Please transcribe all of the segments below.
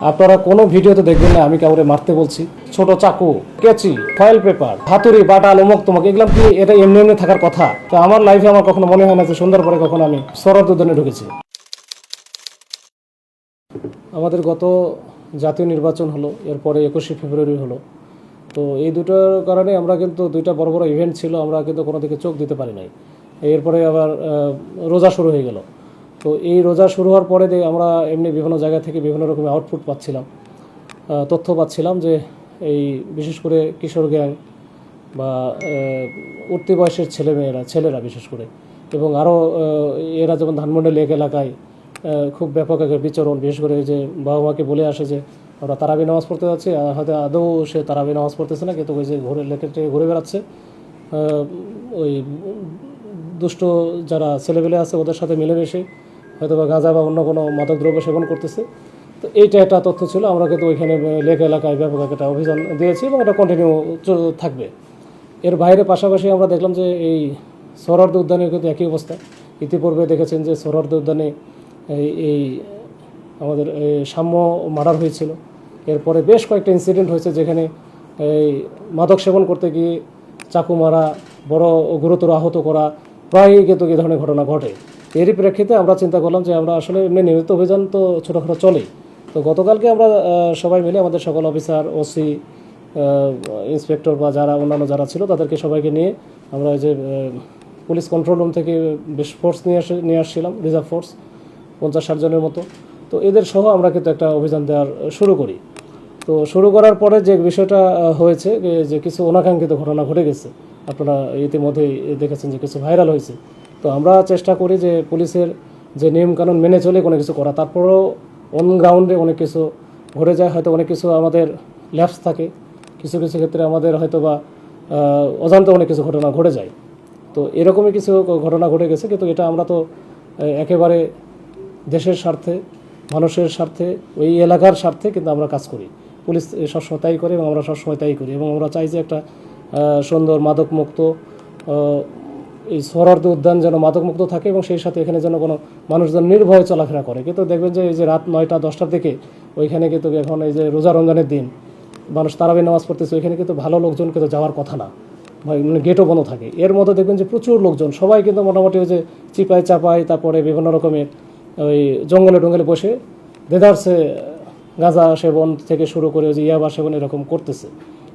আপনারা কোনো ভিডিওতে দেখবেন না আমি কাউরে মারতে বলছি। ছোট চাকু, কেচি, ফয়েল পেপার, হাতুড়ি, বাটাল, অমুক তমুক, এগুলো কি এটা এমনি এমনি থাকার কথা? তো আমার লাইফে আমার কখনো মনে হয় না যে সন্ধ্যার পরে কখনো আমি সরার উদ্যানে ঢুকেছি। আমাদের গত জাতীয় নির্বাচন হলো, এরপরে 21শে ফেব্রুয়ারি হলো। তো এই দুটোর কারণে আমরা কিন্তু দুইটা বড় বড় ইভেন্ট ছিল, আমরা কিন্তু কোনো দিকে চোখ দিতে পারি নাই। এরপরে আবার রোজা শুরু হয়ে গেল। তো এই রোজা শুরু হওয়ার পরে আমরা এমনি বিভিন্ন জায়গা থেকে বিভিন্ন রকমের আউটপুট পাচ্ছিলাম, তথ্য পাচ্ছিলাম যে এই বিশেষ করে কিশোর গ্যাং বা উঠতি বয়সের ছেলেরা বিশেষ করে, এবং আরও এরা যেমন ধানমন্ডি লেক এলাকায় খুব ব্যাপক একটা বিচরণ, বিশেষ করে যে বাবা মাকে বলে আসে যে আমরা তারাবি নামাজ পড়তে যাচ্ছি, আর হয়তো আদৌ সে তারাবি নামাজ পড়তেছে না, কিন্তু ওই যে লেকের থেকে ঘুরে বেড়াচ্ছে, ওই দুষ্ট যারা ছেলেপেলে আছে ওদের সাথে মিলেমিশে হয়তো বা গাঁজা বা অন্য কোনো মাদক দ্রব্য সেবন করতেছে। তো এইটা একটা তথ্য ছিল। আমরা কিন্তু ওইখানে লেক এলাকায় ব্যাপক একটা অভিযান দিয়েছি এবং এটা কন্টিনিউ থাকবে। এর বাইরে পাশাপাশি আমরা দেখলাম যে এই সোহরাওয়ার্দী উদ্যানে কিন্তু একই অবস্থা। ইতিপূর্বে দেখেছেন যে সোহরাওয়ার্দী উদ্যানে এই আমাদের সাম্য মার্ডার হয়েছিল। এরপরে বেশ কয়েকটা ইনসিডেন্ট হয়েছে যেখানে এই মাদক সেবন করতে গিয়ে চাকু মারা, বড় গুরুতর আহত করা, প্রায়ই কিন্তু এই ধরনের ঘটনা ঘটে। এরই প্রেক্ষিতে আমরা চিন্তা করলাম যে আমরা আসলে এমনি নিয়মিত অভিযান তো ছোটোখাটো চলেই। তো গতকালকে আমরা সবাই মিলে আমাদের সকল অফিসার, ওসি, ইন্সপেক্টর বা যারা অন্যান্য যারা ছিল তাদেরকে সবাইকে নিয়ে আমরা যে পুলিশ কন্ট্রোল রুম থেকে বেশ ফোর্স নিয়ে আসছিলাম, রিজার্ভ ফোর্স 50-60 জনের মতো। তো এদের সহ আমরা কিন্তু একটা অভিযান দেওয়ার শুরু করি। তো শুরু করার পরে যে বিষয়টা হয়েছে যে কিছু অনাকাঙ্ক্ষিত ঘটনা ঘটে গেছে, আপনারা ইতিমধ্যেই দেখেছেন যে কিছু ভাইরাল হয়েছে। তো আমরা চেষ্টা করি যে পুলিশের যে নিয়মকানুন মেনে চলে কোনো কিছু করা, তারপরেও অন গ্রাউন্ডে অনেক কিছু ঘটে যায়। হয়তো অনেক কিছু আমাদের ল্যাপস থাকে, কিছু কিছু ক্ষেত্রে আমাদের হয়তো বা অজান্তে অনেক কিছু ঘটনা ঘটে যায়। তো এরকমই কিছু ঘটনা ঘটে গেছে, কিন্তু এটা আমরা তো একেবারে দেশের স্বার্থে, মানুষের স্বার্থে, ওই এলাকার স্বার্থে কিন্তু আমরা কাজ করি। পুলিশ সবসময় তাই করে এবং আমরা সবসময় তাই করি, এবং আমরা চাই যে একটা সুন্দর মাদকমুক্ত এই সোহরাওয়ার্দী উদ্যান যেন মাদকমুক্ত থাকে, এবং সেই সাথে এখানে যেন কোনো মানুষজন নির্ভয়ে চলাফেরা করে। কিন্তু দেখবেন যে এই যে রাত 9টা-10টার দিকে ওইখানে কিন্তু এখন এই যে রোজা রমজানের দিন মানুষ তারাবি নামাজ পড়তেছে, ওইখানে কিন্তু ভালো লোকজন কিন্তু যাওয়ার কথা না, মানে গেটও বন্ধ থাকে। এর মধ্যে দেখবেন যে প্রচুর লোকজন, সবাই কিন্তু মোটামুটি ওই যে চিপায় চাপায়, তারপরে বিভিন্ন রকমের ওই জঙ্গলে বসে দেদারসে গাঁজা সেবন থেকে শুরু করে ওই যে ইয়াবা সেবন এরকম করতেছে।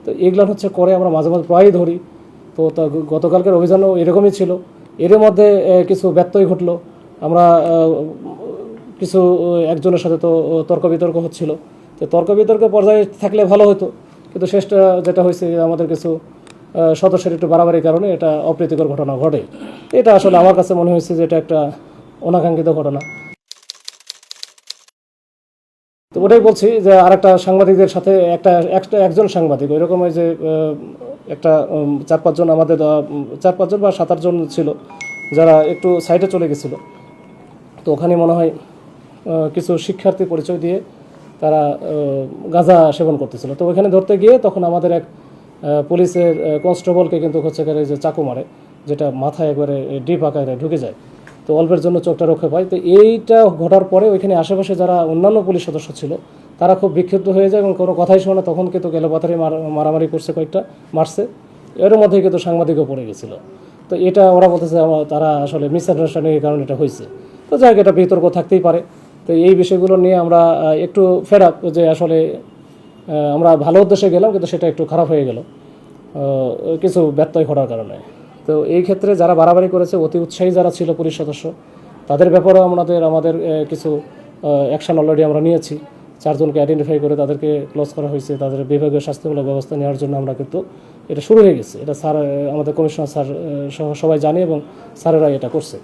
তো এগুলো হচ্ছে করে আমরা মাঝে মাঝে প্রায়ই ধরি। তো গতকালকের অভিযানও এরকমই ছিল। এর মধ্যে কিছু ব্যত্যয় ঘটলো। আমরা কিছু একজনের সাথে তো তর্ক বিতর্ক হচ্ছিল। তো তর্ক বিতর্কের পর্যায়ে থাকলে ভালো হতো, কিন্তু শেষটা যেটা হয়েছে আমাদের কিছু সদস্যের একটু বাড়াবাড়ির কারণে এটা অপ্রীতিকর ঘটনা ঘটে। এটা আসলে আমার কাছে মনে হয়েছে যে এটা একটা অনাকাঙ্ক্ষিত ঘটনা। তো ওটাই বলছি যে আরেকটা সাংবাদিকদের সাথে একজন সাংবাদিক ওইরকম ওই যে একটা 4-5 জন আমাদের 4-5 জন বা 7-8 জন ছিল যারা একটু সাইডে চলে গেছিল। তো ওখানে মনে হয় কিছু শিক্ষার্থী পরিচয় দিয়ে তারা গাঁজা সেবন করতেছিল। তো ওইখানে ধরতে গিয়ে তখন আমাদের এক পুলিশের কনস্টেবলকে কিন্তু হচ্ছে যে চাকু মারে, যেটা মাথায় একবারে ডিপ আকারে ঢুকে যায়। তো অল্পের জন্য চোখটা রক্ষা পায়। তো এইটা ঘটার পরে ওইখানে আশেপাশে যারা অন্যান্য পুলিশ সদস্য ছিল তারা খুব বিক্ষিপ্ত হয়ে যায় এবং কোনো কথাই শোনে না। তখন কিন্তু গেলোপাথারি মারামারি করছে, কয়েকটা মারছে। এর মধ্যেই কিন্তু সাংবাদিকও পড়ে গেছিলো। তো এটা ওরা বলতেছে তারা আসলে মিসআন্ডারস্ট্যান্ডিংয়ের কারণে এটা হয়েছে। তো যাই হোক, এটা বিতর্ক থাকতেই পারে। তো এই বিষয়গুলো নিয়ে আমরা একটু ফেড আপ যে আসলে আমরা ভালো উদ্দেশ্যে গেলাম, কিন্তু সেটা একটু খারাপ হয়ে গেল কিছু ব্যত্যয় ঘটার কারণে। তো এই ক্ষেত্রে যারা বাড়াবাড়ি করেছে, অতি উৎসাহী যারা ছিল পুলিশ সদস্য, তাদের ব্যাপারেও আমাদের কিছু অ্যাকশন অলরেডি আমরা নিয়েছি। 4 জনকে আইডেন্টিফাই করে তাদেরকে ক্লোজ করা হয়েছে। তাদের বিভাগীয় স্বাস্থ্যমূলক ব্যবস্থা নেওয়ার জন্য আমরা কিন্তু এটা শুরু হয়ে গেছে। এটা স্যার, আমাদের কমিশনার স্যার সহ সবাই জানে এবং স্যারেরাই এটা করছে।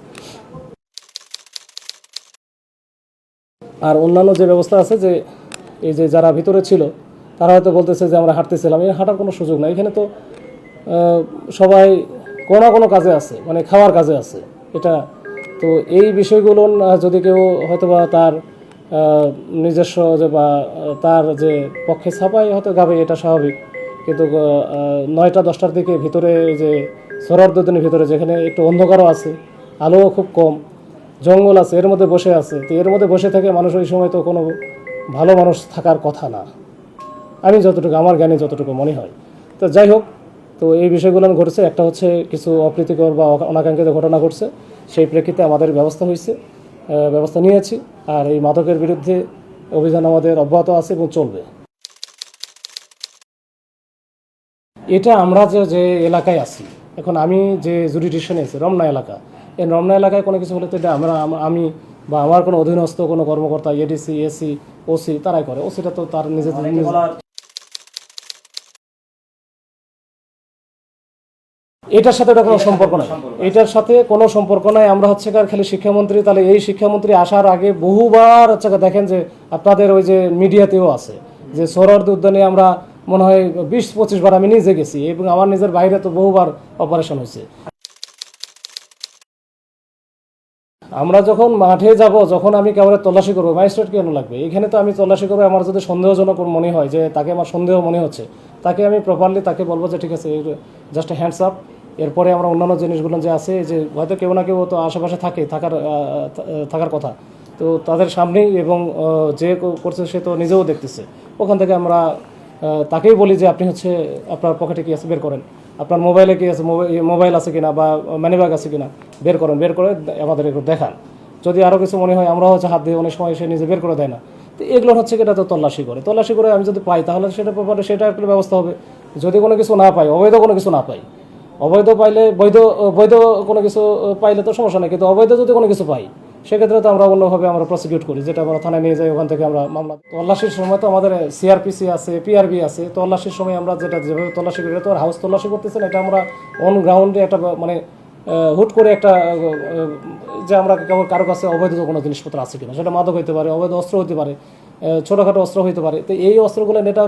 আর অন্যান্য যে ব্যবস্থা আছে, যে এই যে যারা ভিতরে ছিল তারা হয়তো বলতেছে যে আমরা হাঁটতেছিলাম, এই হাঁটার কোনো সুযোগ নাই। এখানে তো সবাই কোনো না কোনো কাজে আছে, মানে খাওয়ার কাজে আছে এটা। তো এই বিষয়গুলো যদি কেউ হয়তো বা তার নিজস্ব যে বা তার যে পক্ষে ছাপায় হয়তো গাবে, এটা স্বাভাবিক। কিন্তু 9টা-10টার দিকে ভিতরে যে সোহরাওয়ার্দী উদ্যানের ভিতরে, যেখানে একটু অন্ধকারও আছে, আলোও খুব কম, জঙ্গল আছে, এর মধ্যে বসে আছে। তো এর মধ্যে বসে থেকে মানুষ ওই সময় তো কোনো ভালো মানুষ থাকার কথা না, আমি যতটুকু আমার জ্ঞানে যতটুকু মনে হয়। তো যাই হোক, তো এই বিষয়গুলো ঘটেছে। একটা হচ্ছে কিছু অপ্রীতিকর বা অনাকাঙ্ক্ষিত ঘটনা ঘটছে, সেই প্রেক্ষিতে আমাদের ব্যবস্থা হয়েছে, ব্যবস্থা নিয়েছি। আর এই মাদকের বিরুদ্ধে অভিযান আমাদের অব্যাহত আছে এবং চলবে। এটা আমরা যে যে এলাকায় আছি এখন, আমি যে জুডিডিকশনে আছি রমনা এলাকা, এই রমনা এলাকায় কোনো কিছু হলে তো এটা আমি বা আমার কোনো অধীনস্থ কোনো কর্মকর্তা, এডিসি, এসি, ওসি তারাই করে। ওসিটা তো তার নিজেদের এটার সাথে এটা কোনো সম্পর্ক নাই, এটার সাথে কোনো সম্পর্ক নাই। আমরা হচ্ছে খালি শিক্ষামন্ত্রী, তাহলে এই শিক্ষামন্ত্রী আসার আগে বহুবার হচ্ছে দেখেন যে আপনাদের ওই যে মিডিয়াতেও আছে যে সোহরাওয়ার্দী উদ্যানে আমরা মনে হয় 20-25 বার আমি নিজে গেছি, এবং আমার নিজের বাইরে তো বহুবার অপারেশন হয়েছে। আমরা যখন মাঠে যাব, যখন আমি কেবল তল্লাশি করবো, ম্যাজিস্ট্রেট কেন লাগবে এখানে? তো আমি তল্লাশি করবো, আমার যদি সন্দেহজনক মনে হয় যে তাকে আমার সন্দেহ মনে হচ্ছে, তাকে আমি প্রপারলি তাকে বলবো যে ঠিক আছে, জাস্ট হ্যান্ডস আপ। এরপরে আমরা অন্যান্য জিনিসগুলো যে আছে, যে হয়তো কেউ না কেউ তো আশেপাশে থাকার কথা, তো তাদের সামনেই, এবং যে করছে সে তো নিজেও দেখতেছে, ওখান থেকে আমরা তাকেই বলি যে আপনি হচ্ছে আপনার পকেটে কি আছে বের করেন, আপনার মোবাইলে কি আছে, মোবাইল আছে কিনা বা মানিব্যাগ আছে কিনা বের করেন, বের করে আমাদের একটু দেখান। যদি আরও কিছু মনে হয়, আমরা হচ্ছে হাত দিয়ে অনেক সময় সে নিজে বের করে দেয় না, তো এগুলো হচ্ছে এটা তো তল্লাশি করে আমি যদি পাই তাহলে সেটা ব্যাপারে সেটা একটা ব্যবস্থা হবে। যদি কোনো কিছু না পাই, অবৈধ কোনো কিছু না পাই, অবৈধ পাইলে বৈধ কোনো কিছু পাইলে তো সমস্যা নেই, কিন্তু অবৈধ যদি কোনো কিছু পাই সেক্ষেত্রে তো আমরা অন্যভাবে আমরা প্রসিকিউট করি, যেটা আমরা থানায় নিয়ে যাই, ওখান থেকে আমরা মামলা। তল্লাশির সময় তো আমাদের সিআরপিসি আছে, পিআরবি আছে। তল্লাশির সময় আমরা যেভাবে তল্লাশি করি, তো আর হাউস তল্লাশি করতেছেন, এটা আমরা অন গ্রাউন্ডে একটা মানে হুট করে একটা যে আমরা কারো কাছে অবৈধ কোনো জিনিসপত্র আছে কিনা, সেটা মাদক হইতে পারে, অবৈধ অস্ত্র হইতে পারে, ছোটোখাটো অস্ত্র হইতে পারে। তো এই অস্ত্রগুলো এটা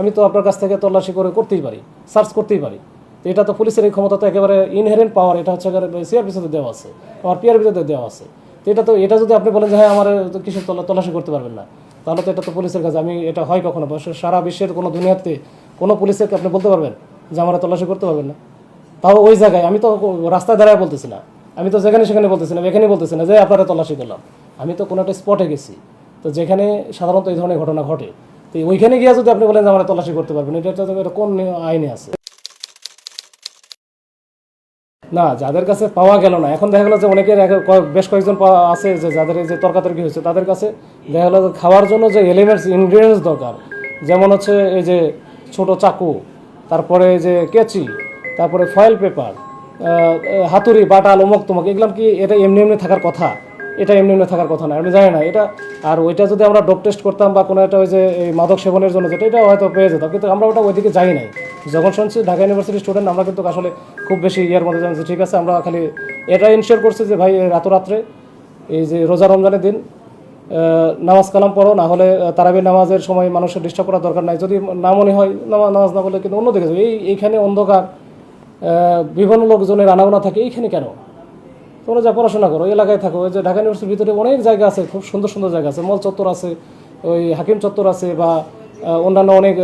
আমি তো আপনার কাছ থেকে তল্লাশি করতেই পারি, সার্চ করতেই পারি। তো এটা তো পুলিশের এই ক্ষমতা তো একেবারে ইনহেরেন্ট পাওয়ার, এটা হচ্ছে সিআরপিসিতে দেওয়া আছে, আমার পিআরবিতে দেওয়া আছে। তো এটা যদি আপনি বলেন যে হ্যাঁ আমার কিছু তল্লাশি করতে পারবেন না, তাহলে তো এটা তো পুলিশের কাছে। এটা হয় কখনো সারা বিশ্বের কোনো দুনিয়াতে কোনো পুলিশকে আপনি বলতে পারবেন যে আমরা তল্লাশি করতে পারবেন না? তাও ওই জায়গায় আমি তো রাস্তায় দাঁড়ায় বলতেছি না, আমি তো যেখানে সেখানে বলতেছি না, এখানেই বলতেছি না যে আপনারা তল্লাশি করলাম। আমি তো কোনো একটা স্পটে গেছি, তো যেখানে সাধারণত এই ধরনের ঘটনা ঘটে, তো ওইখানে গিয়ে যদি আপনি বলেন যে আমরা তল্লাশি করতে পারবেন, এটা কোন আইনে আছে? না, যাদের কাছে পাওয়া গেল না, এখন দেখা গেল যে অনেকের বেশ কয়েকজন আছে যে যাদের এই যে তর্কাতর্কি হয়েছে, তাদের কাছে দেখা গেল খাওয়ার জন্য যে এলিমেন্টস ইনগ্রিডিয়েন্টস দরকার, যেমন হচ্ছে এই যে ছোট চাকু, তারপরে এই যে কেচি, তারপরে ফয়েল পেপার, হাতুড়ি, বাটাল, অমুক তমুক, এগুলো কি এটা এমনি এমনি থাকার কথা? এটা এমনি এমনি থাকার কথা না, আমি জানি না এটা। আর ওইটা যদি আমরা ডোপ টেস্ট করতাম বা কোনো একটা ওই যে এই মাদক সেবনের জন্য যেটা, এটা হয়তো পেয়ে যেতাম, কিন্তু আমরা ওটা ওইদিকে যাই নাই। যখন শুনছি ঢাকা ইউনিভার্সিটির স্টুডেন্ট, আমরা কিন্তু আসলে খুব বেশি ইয়ার মধ্যে জানছি। ঠিক আছে, আমরা খালি এটা ইনশিওর করছি যে ভাই রাত্রে এই যে রোজা রমজানের দিন নামাজ কালাম পড়ো, না হলে তারাবি নামাজের সময় মানুষের ডিস্টার্ব করার দরকার নাই। যদি না মনে হয় নামাজ না বলে, কিন্তু অন্যদিকে এইখানে অন্ধকার, বিভিন্ন লোকজনের আনাগোনা থাকে, এইখানে কেন? তোমরা যা পড়াশোনা করো, এলাকায় থাকো। ওই যে ঢাকা ইউনিভার্সিটির ভিতরে অনেক জায়গা আছে, খুব সুন্দর সুন্দর জায়গা আছে, মল চত্বর আছে, ওই হাকিম চত্বর আছে, বা অন্যান্য অনেক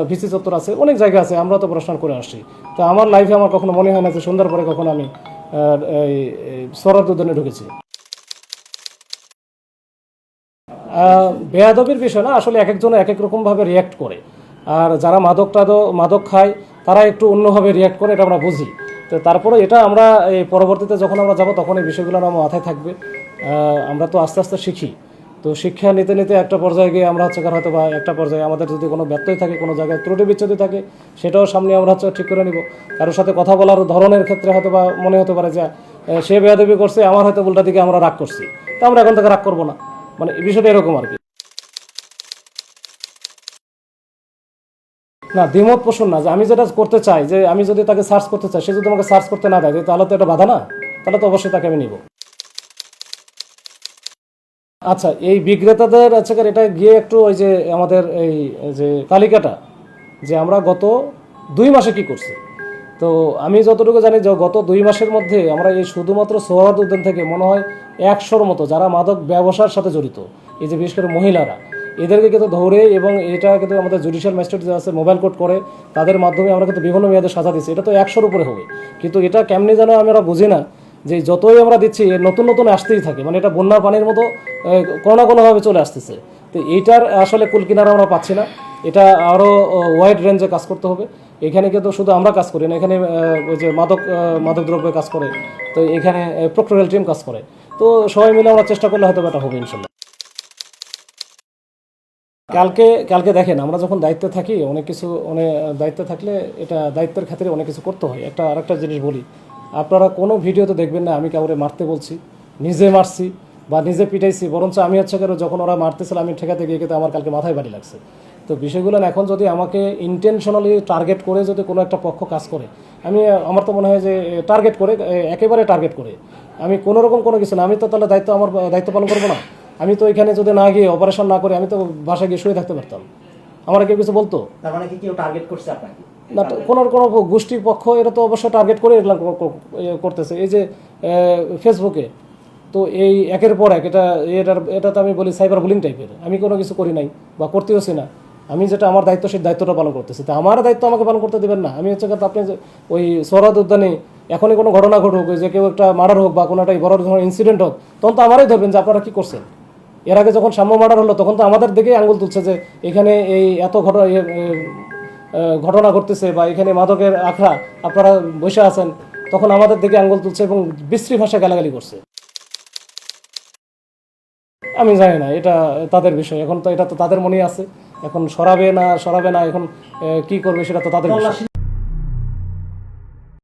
ভিসি চত্বর আছে, অনেক জায়গা আছে। আমরা তো পড়াশোনা করে আসছি। তো আমার লাইফে আমার কখনো মনে হয় না যে সন্ধ্যার পরে কখনো আমি এই সোহরাওয়ার্দী উদ্যানে ঢুকেছি। বেয়াদবির বিষয় না, আসলে এক একজন এক এক রকমভাবে রিয়্যাক্ট করে। আর যারা মাদক খায় তারা একটু অন্যভাবে রিয়্যাক্ট করে, এটা আমরা বুঝি। তো তারপরে এটা আমরা এই পরবর্তীতে যখন আমরা যাব, তখন এই বিষয়গুলো আমার মাথায় থাকবে। আমরা তো আস্তে আস্তে শিখি, তো শিক্ষা নিতে নিতে একটা পর্যায়ে গিয়ে আমরা হয়তো বা একটা পর্যায়ে আমাদের যদি কোনো ব্যত্যয় থাকে, কোনো জায়গায় ত্রুটি বিচ্ছুতি থাকে, সেটাও সামনে আমরা ঠিক করে নিব। কারোর সাথে কথা বলার ধরনের ক্ষেত্রে হয়তো বা মনে হতে পারে যে সে বেয়াদবি করছে, আমার হয়তো উল্টা দিকে আমরা রাগ করছি, তো আমরা এখন থেকে রাগ করবো না, মানে এই বিষয়টা এরকম আর কি। না, দ্বিমত পোষণ না, যে আমি যেটা করতে চাই, যে আমি যদি তাকে সার্চ করতে চাই, সে যদি আমাকে সার্চ করতে না দেয়, তাহলে তো এটা বাধা না, তাহলে তো অবশ্যই তাকে আমি নিব। আচ্ছা, এই বিক্রেতাদের এটা গিয়ে একটু ওই যে আমাদের এই যে তালিকাটা, যে আমরা গত 2 মাসে কি করছি, তো আমি যতটুকু জানি যে গত 2 মাসের মধ্যে আমরা এই শুধুমাত্র সোহরাওয়ার্দী উদ্যান থেকে মনে হয় 100-র মতো যারা মাদক ব্যবসার সাথে জড়িত, এই যে বিশেষ করে মহিলারা, এদেরকে কিন্তু ধরে, এবং এটা কিন্তু আমাদের জুডিশিয়াল ম্যাজিস্ট্রেট যে আছে মোবাইল কোর্ট করে, তাদের মাধ্যমে আমরা কিন্তু বিভিন্ন মেয়াদে সাজা দিচ্ছি। এটা তো 100-র উপরে হবে, কিন্তু এটা কেমনি যেন আমরা বুঝি না, যে যতই আমরা দিচ্ছি নতুন নতুন আসতেই থাকে, মানে এটা বন্যার পানির মতো কোনো না কোনোভাবে চলে আসতেছে। তো এইটার আসলে কুল কিনারা আমরা পাচ্ছি না। এটা আরও ওয়াইড রেঞ্জে কাজ করতে হবে। এখানে কিন্তু শুধু আমরা কাজ করি না, এখানে ওই যে মাদকদ্রব্য কাজ করে, তো এখানে প্রক্টোরিয়াল টিম কাজ করে। তো সবাই মিলে আমরা চেষ্টা করলে হয়তো এটা হবে ইনশাল্লাহ। কালকে দেখেন, আমরা যখন দায়িত্বে থাকি অনেক কিছু দায়িত্বে থাকলে এটা দায়িত্বের ক্ষেত্রে অনেক কিছু করতে হয়। আরেকটা জিনিস বলি, আপনারা কোনো ভিডিওতে দেখবেন না আমি কাউরে মারতে বলছি, নিজে মারছি বা নিজে পিটাইছি। বরঞ্চ আমি যখন ওরা মারতেছিল আমি ঠেকাতে গিয়ে কিন্তু আমার কালকে মাথায় বাড়ি লাগছে। তো বিষয়গুলো এখন যদি আমাকে ইন্টেনশনালি টার্গেট করে যদি কোনো একটা পক্ষ কাজ করে, আমার তো মনে হয় যে টার্গেট করে, একেবারে টার্গেট করে আমি কোনোরকম কোনো কিছু না, আমি তো তাহলে আমার দায়িত্ব পালন করবো না। আমি তো এখানে যদি না গিয়ে অপারেশন না করে আমি তো বাসায় গিয়ে শুয়ে থাকতে পারতাম। আমার কেউ কিছু বলতো? তার মানে কি কেউ টার্গেট করছে আপনাকে? না, কোনো গোষ্ঠী পক্ষ এরা তো অবশ্য টার্গেট করে এগুলো করতেছে। এই যে ফেসবুকে তো এই একের পর এক এটা তো আমি বলি সাইবার বুলিং টাইপের। আমি কোনো কিছু করি নাই বা করতেওছি না। আমি যেটা আমার দায়িত্ব সেই দায়িত্বটা পালন করতেছি। তো আমার দায়িত্ব আমাকে পালন করতে দেবেন না। আমি কথা, আপনি ওই সোহরাওয়ার্দী উদ্যানে এখনই কোনো ঘটনা ঘটুক, যে কেউ একটা মার্ডার হোক বা কোনো একটা বড় ধরনের ইনসিডেন্ট হোক, তখন তো আমারই ধরবেন যে আপনারা কী করছেন। এর আগে যখন সাম্য মার্ডার হলো তখন তো আমাদের দিকেই আঙুল তুলছে যে এখানে এই এত ঘটনা ঘটতেছে বা এখানে মাদকের আখড়া, আপনারা বসে আছেন, তখন আমাদের দিকে আঙুল তুলছে এবং বিশ্রী ভাষায় গালাগালি করছে। আমি জানি না, এটা তাদের বিষয়। এখন তো এটা তো তাদের মনেই আছে। এখন সরাবে না এখন কি করবে সেটা তো তাদের বিষয়।